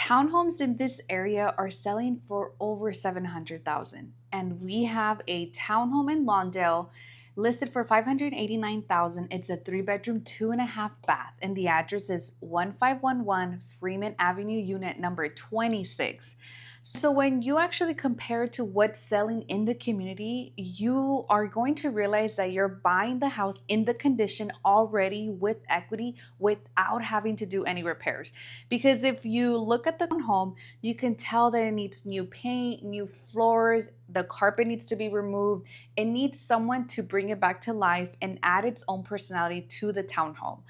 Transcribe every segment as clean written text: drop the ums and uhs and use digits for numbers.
Townhomes in this area are selling for over 700,000, and we have a townhome in Lawndale listed for 589,000. It's a 3-bedroom, 2.5 bath, and the address is 1511 Freeman Avenue, unit number 26. So when you actually compare to what's selling in the community, you are going to realize that you're buying the house in the condition already with equity without having to do any repairs. Because if you look at the home, you can tell that it needs new paint, new floors, the carpet needs to be removed. It needs someone to bring it back to life and add its own personality to the townhome.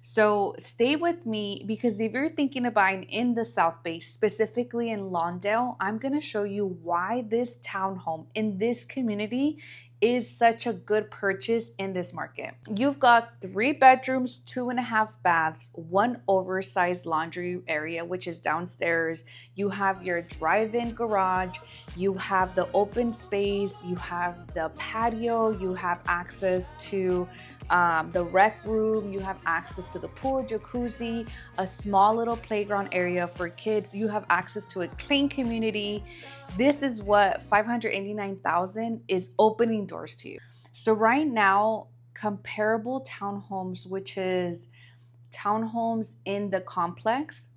So stay with me, because if you're thinking of buying in the South Bay, specifically in Lawndale, I'm going to show you why this townhome in this community is such a good purchase in this market. You've got 3 bedrooms, 2.5 baths, one oversized laundry area, which is downstairs. You have your drive-in garage, you have the open space, you have the patio, you have access to the rec room, you have access to the pool, jacuzzi, a small little playground area for kids. You have access to a clean community. This is what 589,000 is opening doors to you. So right now, comparable townhomes, which is townhomes in the complex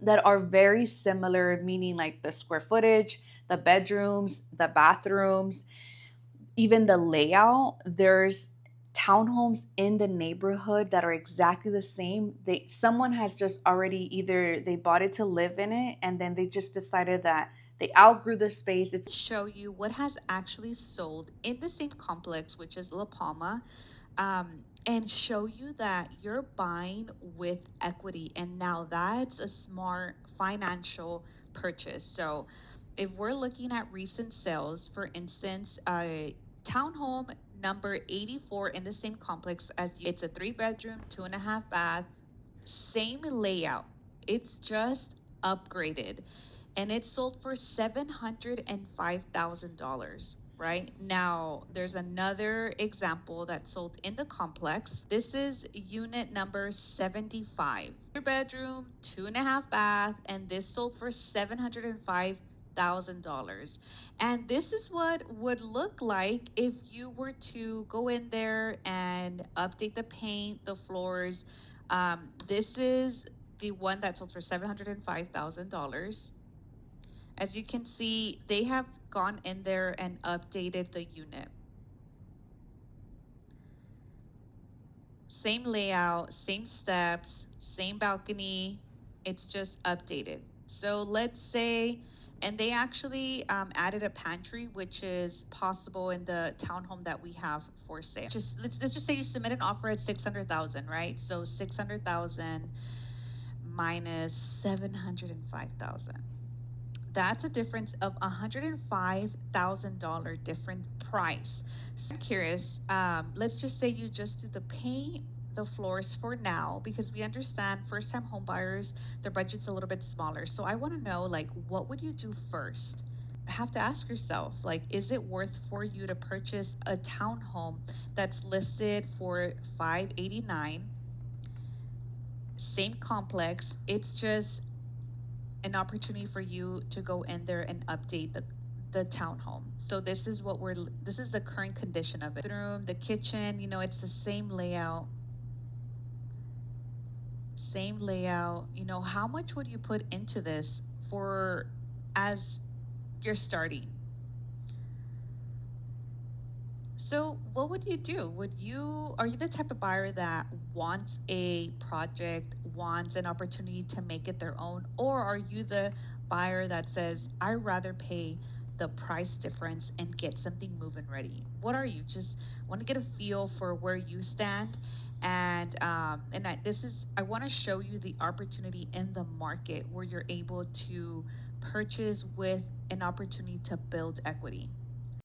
that are very similar, meaning like the square footage, the bedrooms, the bathrooms, even the layout, there's townhomes in the neighborhood that are exactly the same. Someone has just already, either they bought it to live in it, and then they just decided that they outgrew the space. It's show you what has actually sold in the same complex, which is La Palma, and show you that you're buying with equity. And now that's a smart financial purchase. So if we're looking at recent sales, for instance, townhome number 84 in the same complex as you, it's a 3-bedroom, 2.5 bath, same layout. It's just upgraded, and it sold for $705,000. Right now, there's another example that sold in the complex. This is unit number 75, 3-bedroom, 2.5 bath, and this sold for $705,000. And this is what would look like if you were to go in there and update the paint, the floors. This is the one that sold for $705,000. As you can see, they have gone in there and updated the unit. Same layout, same steps, same balcony. It's just updated. So let's say, and they actually added a pantry, which is possible in the townhome that we have for sale. Let's just say you submit an offer at 600,000, right? So 600,000 minus 705,000. That's a difference of $105,000 different price. So I'm curious, let's just say you just do the paint, the floors for now, because we understand first time home buyers, their budget's a little bit smaller. So I want to know, like, what would you do first? Have to ask yourself, like, is it worth for you to purchase a townhome that's listed for 589, same complex? It's just an opportunity for you to go in there and update the townhome. So this is the current condition of it. The room, the kitchen, it's the same layout. How much would you put into this for as you're starting? So what would you do? Are you the type of buyer that wants a project, wants an opportunity to make it their own? Or are you the buyer that says, I'd rather pay the price difference and get something moving ready? What are you? Just want to get a feel for where you stand. And I want to show you the opportunity in the market where you're able to purchase with an opportunity to build equity.